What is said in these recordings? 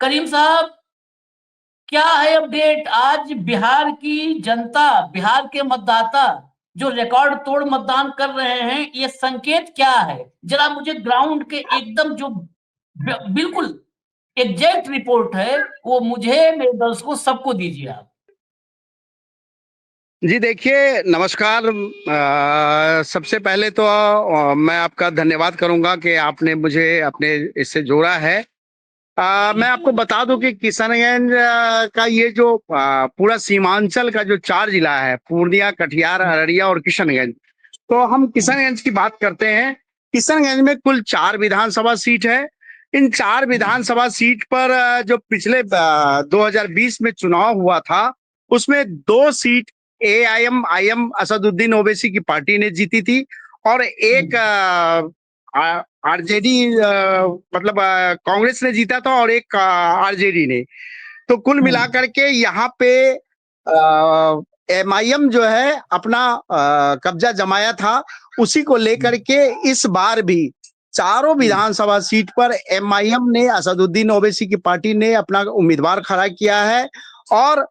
करीम साहब, क्या है अपडेट? आज बिहार की जनता, बिहार के मतदाता जो रिकॉर्ड तोड़ मतदान कर रहे हैं, ये संकेत क्या है? जरा मुझे ग्राउंड के एकदम जो बिल्कुल एग्जैक्ट रिपोर्ट है वो मुझे, मेरे दर्शकों सबको दीजिए आप। जी देखिए, नमस्कार। सबसे पहले तो मैं आपका धन्यवाद करूंगा कि आपने मुझे अपने इससे जोड़ा है। मैं आपको बता दूं कि किशनगंज का ये जो पूरा सीमांचल का जो 4 जिला है, पूर्णिया, कटिहार, अररिया और किशनगंज। तो हम किशनगंज की बात करते हैं। किशनगंज में कुल 4 विधानसभा सीट है। इन 4 विधानसभा सीट पर जो पिछले 2020 में चुनाव हुआ था, उसमें 2 सीट AIM असदुद्दीन ओवैसी की पार्टी ने जीती थी और एक आरजेडी, मतलब कांग्रेस ने जीता था और एक आरजेडी ने। तो कुल मिलाकर के यहाँ पे MIM जो है अपना कब्जा जमाया था। उसी को लेकर के इस बार भी चारों विधानसभा सीट पर MIM ने, असदुद्दीन ओवैसी की पार्टी ने अपना उम्मीदवार खड़ा किया है। और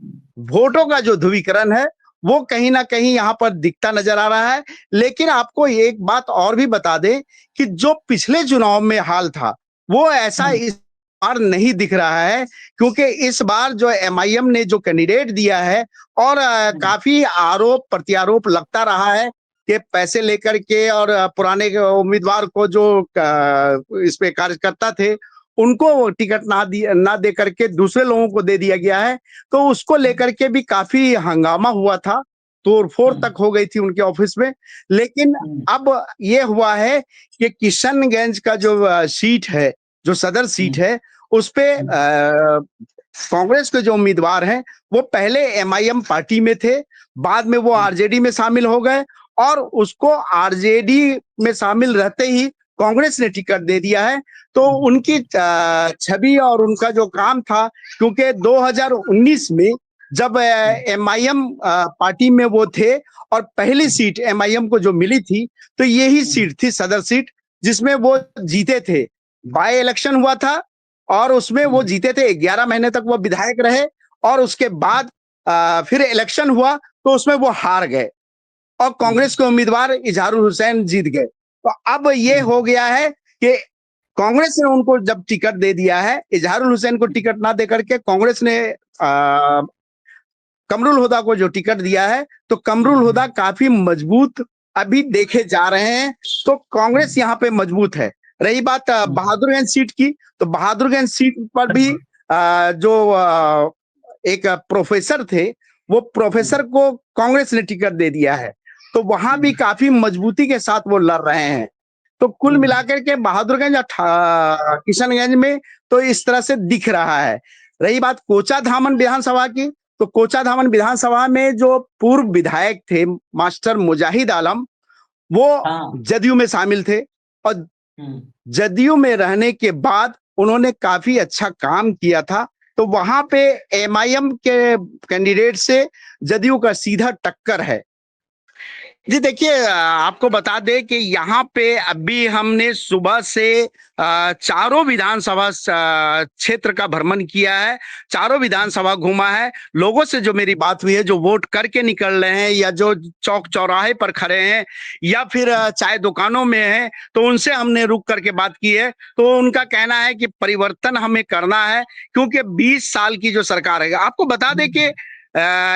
वोटों का जो ध्रुवीकरण है वो कहीं ना कहीं यहाँ पर दिखता नजर आ रहा है। लेकिन आपको एक बात और भी बता दें कि जो पिछले चुनाव में हाल था वो ऐसा इस बार नहीं दिख रहा है, क्योंकि इस बार जो MIM ने जो कैंडिडेट दिया है और काफी आरोप प्रत्यारोप लगता रहा है कि पैसे लेकर के, और पुराने उम्मीदवार को जो इस पे कार्यकर्ता थे उनको टिकट ना दे करके दूसरे लोगों को दे दिया गया है। तो उसको लेकर के भी काफी हंगामा हुआ था, तोड़फोड़ तक हो गई थी उनके ऑफिस में। लेकिन अब ये हुआ है कि किशनगंज का जो सीट है, जो सदर सीट है, उस पे कांग्रेस के जो उम्मीदवार हैं वो पहले MIM पार्टी में थे, बाद में वो आरजेडी में शामिल हो गए और उसको आरजेडी में शामिल रहते ही कांग्रेस ने टिकट दे दिया है। तो उनकी छवि और उनका जो काम था, क्योंकि 2019 में जब MIM पार्टी में वो थे और पहली सीट MIM को जो मिली थी, तो यही सीट थी सदर सीट, जिसमें वो जीते थे। बाय इलेक्शन हुआ था और उसमें वो जीते थे, 11 महीने तक वो विधायक रहे और उसके बाद फिर इलेक्शन हुआ तो उसमें वो हार गए और कांग्रेस के उम्मीदवार इजहारुल हुसैन जीत गए। तो अब ये हो गया है कि कांग्रेस ने उनको जब टिकट दे दिया है, इजहारुल हुसैन को टिकट ना देकर के कांग्रेस ने कमरुल हुदा को जो टिकट दिया है, तो कमरुल हुदा काफी मजबूत अभी देखे जा रहे हैं। तो कांग्रेस यहाँ पे मजबूत है। रही बात बहादुरगंज सीट की, तो बहादुरगंज सीट पर भी जो एक प्रोफेसर थे, वो प्रोफेसर को कांग्रेस ने टिकट दे दिया है। तो वहां भी काफी मजबूती के साथ वो लड़ रहे हैं। तो कुल मिलाकर के बहादुरगंज और किशनगंज में तो इस तरह से दिख रहा है। रही बात कोचा धामन विधानसभा की, तो कोचा धामन विधानसभा में जो पूर्व विधायक थे मास्टर मुजाहिद आलम, वो जदयू में शामिल थे और जदयू में रहने के बाद उन्होंने काफी अच्छा काम किया था। तो वहां पे MIM के कैंडिडेट से जदयू का सीधा टक्कर है। जी देखिए, आपको बता दें कि यहाँ पे अभी हमने सुबह से चारों विधानसभा क्षेत्र का भ्रमण किया है, चारों विधानसभा घूमा है। लोगों से जो मेरी बात हुई है, जो वोट करके निकल रहे हैं या जो चौक चौराहे पर खड़े हैं या फिर चाय दुकानों में हैं, तो उनसे हमने रुक करके बात की है। तो उनका कहना है कि परिवर्तन हमें करना है, क्योंकि 20 साल की जो सरकार है, आपको बता दें कि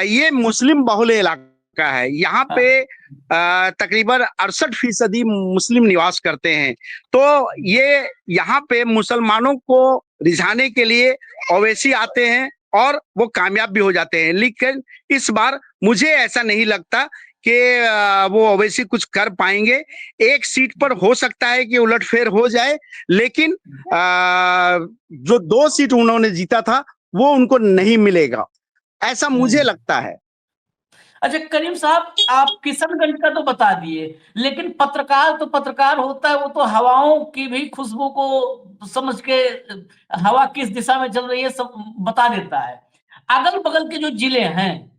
ये मुस्लिम बहुल इलाका है। यहाँ पे तकरीबन 68% मुस्लिम निवास करते हैं। तो ये यहाँ पे मुसलमानों को रिझाने के लिए ओवैसी आते हैं और वो कामयाब भी हो जाते हैं। लेकिन इस बार मुझे ऐसा नहीं लगता कि वो ओवैसी कुछ कर पाएंगे। एक सीट पर हो सकता है कि उलटफेर हो जाए, लेकिन जो 2 सीट उन्होंने जीता था वो उनको नहीं मिलेगा, ऐसा मुझे लगता है। अच्छा करीम साहब, आप किशनगंज का तो बता दिए, लेकिन पत्रकार तो पत्रकार होता है, वो तो हवाओं की भी खुशबू को समझ के हवा किस दिशा में चल रही है सब बता देता है। अगल बगल के जो जिले हैं,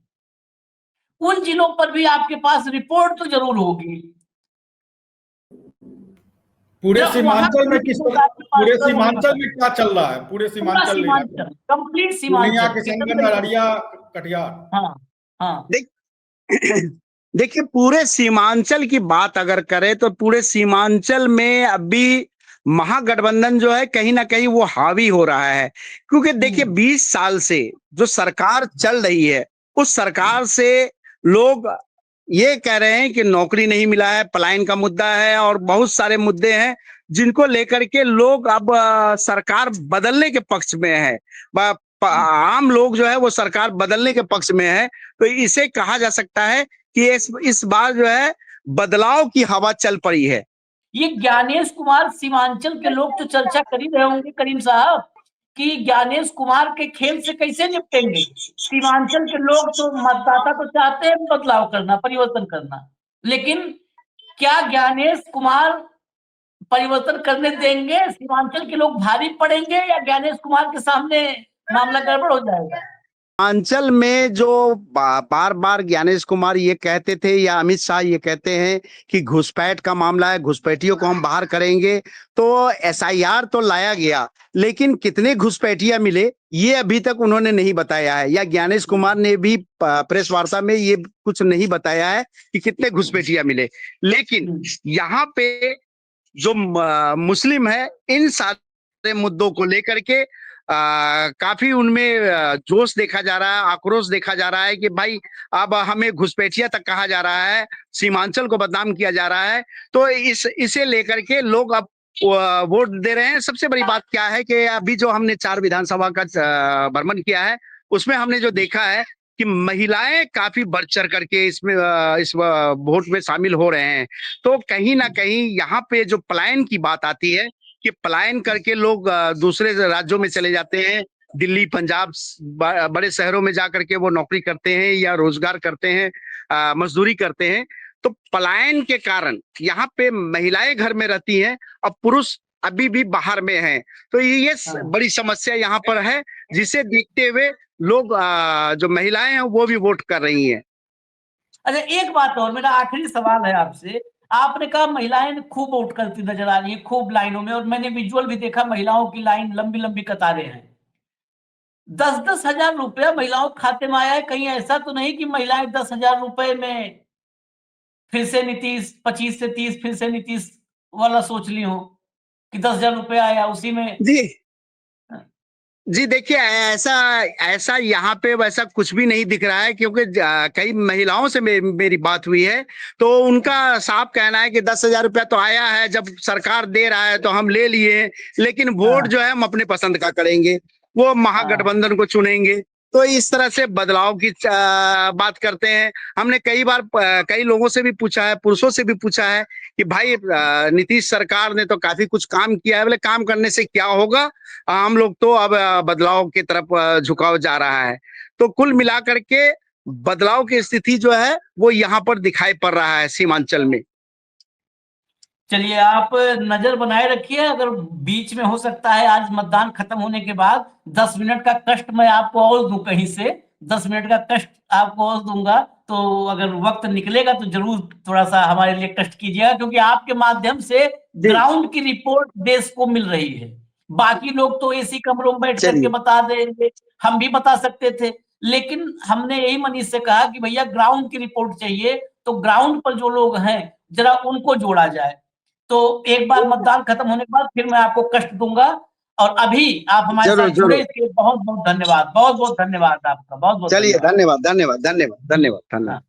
उन जिलों पर भी आपके पास रिपोर्ट तो जरूर होगी। पूरे जब वहां सीमांचल में किसी प्रकार की बात पूरे कर, उन्हें सीमांचल बताओ। में क्या चल रहा है? पूरे पूरा सीमांचल इलाके सीमांचल, में, कंप्लीट पूर्णिया, सीमांचल किशनगंज, कितने। अररिया, कटिहार। हाँ हाँ। देख देखिए, पूरे सीमांचल की बात अगर करें तो पूरे सीमांचल में अभी महागठबंधन जो है कहीं ना कहीं वो हावी हो रहा है, क्योंकि देखिए 20 साल से जो सरकार चल रही है उस सरकार से लोग ये कह रहे हैं कि नौकरी नहीं मिला है, पलायन का मुद्दा है और बहुत सारे मुद्दे हैं जिनको लेकर के लोग अब सरकार बदलने के पक्ष में है। आम लोग जो है वो सरकार बदलने के पक्ष में है। तो इसे कहा जा सकता है कि इस बार जो है बदलाव की हवा चल पड़ी है। ये ज्ञानेश कुमार, सीमांचल के लोग तो चर्चा कर ही रहे होंगे करीम साहब कि ज्ञानेश कुमार के खेल से कैसे निपटेंगे। सीमांचल के लोग तो, मतदाता तो चाहते हैं बदलाव करना, परिवर्तन करना, लेकिन क्या ज्ञानेश कुमार परिवर्तन करने देंगे? सीमांचल के लोग भारी पड़ेंगे या ज्ञानेश कुमार के सामने मामला गड़बड़ हो जाएगा? अंचल में जो बार बार ज्ञानेश कुमार ये कहते थे या अमित शाह ये कहते हैं कि घुसपैठ का मामला है, घुसपैठियों को हम बाहर करेंगे, तो एसआईआर तो लाया गया, लेकिन कितने घुसपैठिया मिले ये अभी तक उन्होंने नहीं बताया है, या ज्ञानेश कुमार ने भी प्रेस वार्ता में ये कुछ नहीं बताया है कि कितने घुसपैठिया मिले। लेकिन यहाँ पे जो मुस्लिम है इन सारे मुद्दों को लेकर के काफी उनमें जोश देखा जा रहा है, आक्रोश देखा जा रहा है कि भाई अब हमें घुसपैठिया तक कहा जा रहा है, सीमांचल को बदनाम किया जा रहा है। तो इसे लेकर के लोग अब वोट दे रहे हैं। सबसे बड़ी बात क्या है कि अभी जो हमने 4 विधानसभा का भ्रमण किया है उसमें हमने जो देखा है कि महिलाएं काफी बढ़ चढ़ करके इसमें इस वोट में शामिल हो रहे हैं। तो कहीं ना कहीं यहाँ पे जो पलायन की बात आती है कि पलायन करके लोग दूसरे राज्यों में चले जाते हैं, दिल्ली, पंजाब, बड़े शहरों में जाकर के वो नौकरी करते हैं या रोजगार करते हैं, मजदूरी करते हैं। तो पलायन के कारण यहाँ पे महिलाएं घर में रहती हैं और पुरुष अभी भी बाहर में हैं। तो ये बड़ी समस्या यहाँ पर है, जिसे देखते हुए लोग जो महिलाएं हैं वो भी वोट कर रही हैं। अच्छा, एक बात और, मेरा आखिरी सवाल है आपसे। आपने कहा महिलाएं खूब वोट करती नजर आ रही है, खूब लाइनों में, और मैंने विजुअल भी देखा, महिलाओं की लाइन लंबी लंबी कतारें हैं। 10-10 हजार रुपया महिलाओं के खाते में आया है। कहीं ऐसा तो नहीं कि महिलाएं 10,000 रुपए में फिर से नीतीश, 25 से 30 फिर से नीतीश वाला सोच ली हो कि 10,000 रुपया आया उसी में? जी जी, देखिए ऐसा ऐसा यहाँ पे वैसा कुछ भी नहीं दिख रहा है, क्योंकि कई महिलाओं से मेरी बात हुई है तो उनका साफ कहना है कि 10,000 रुपया तो आया है, जब सरकार दे रहा है तो हम ले लिए, लेकिन वोट जो है हम अपने पसंद का करेंगे, वो महागठबंधन को चुनेंगे। तो इस तरह से बदलाव की बात करते हैं। हमने कई बार कई लोगों से भी पूछा है, पुरुषों से भी पूछा है कि भाई नीतीश सरकार ने तो काफी कुछ काम किया है, बोले काम करने से क्या होगा, हम लोग तो अब बदलाव की तरफ झुकाव जा रहा है। तो कुल मिलाकर के बदलाव की स्थिति जो है वो यहाँ पर दिखाई पड़ रहा है सीमांचल में। चलिए, आप नजर बनाए रखिए। अगर बीच में हो सकता है आज मतदान खत्म होने के बाद 10 मिनट का कष्ट मैं आपको और दूं, कहीं से 10 मिनट का कष्ट आपको और दूंगा, तो अगर वक्त निकलेगा तो जरूर थोड़ा सा हमारे लिए कष्ट कीजिएगा, क्योंकि आपके माध्यम से ग्राउंड की रिपोर्ट देश को मिल रही है। बाकी लोग तो एसी कमरों में बैठ करके बता देंगे, हम भी बता सकते थे, लेकिन हमने यही मनीष से कहा कि भैया ग्राउंड की रिपोर्ट चाहिए, तो ग्राउंड पर जो लोग हैं जरा उनको जोड़ा जाए। तो एक बार मतदान खत्म होने के बाद फिर मैं आपको कष्ट दूंगा, और अभी आप हमारे साथ जुड़े, इसके लिए बहुत बहुत धन्यवाद, बहुत बहुत धन्यवाद आपका, बहुत बहुत चलिए, धन्यवाद। धन्यवाद धन्यवाद धन्यवाद धन्यवाद धन्यवाद।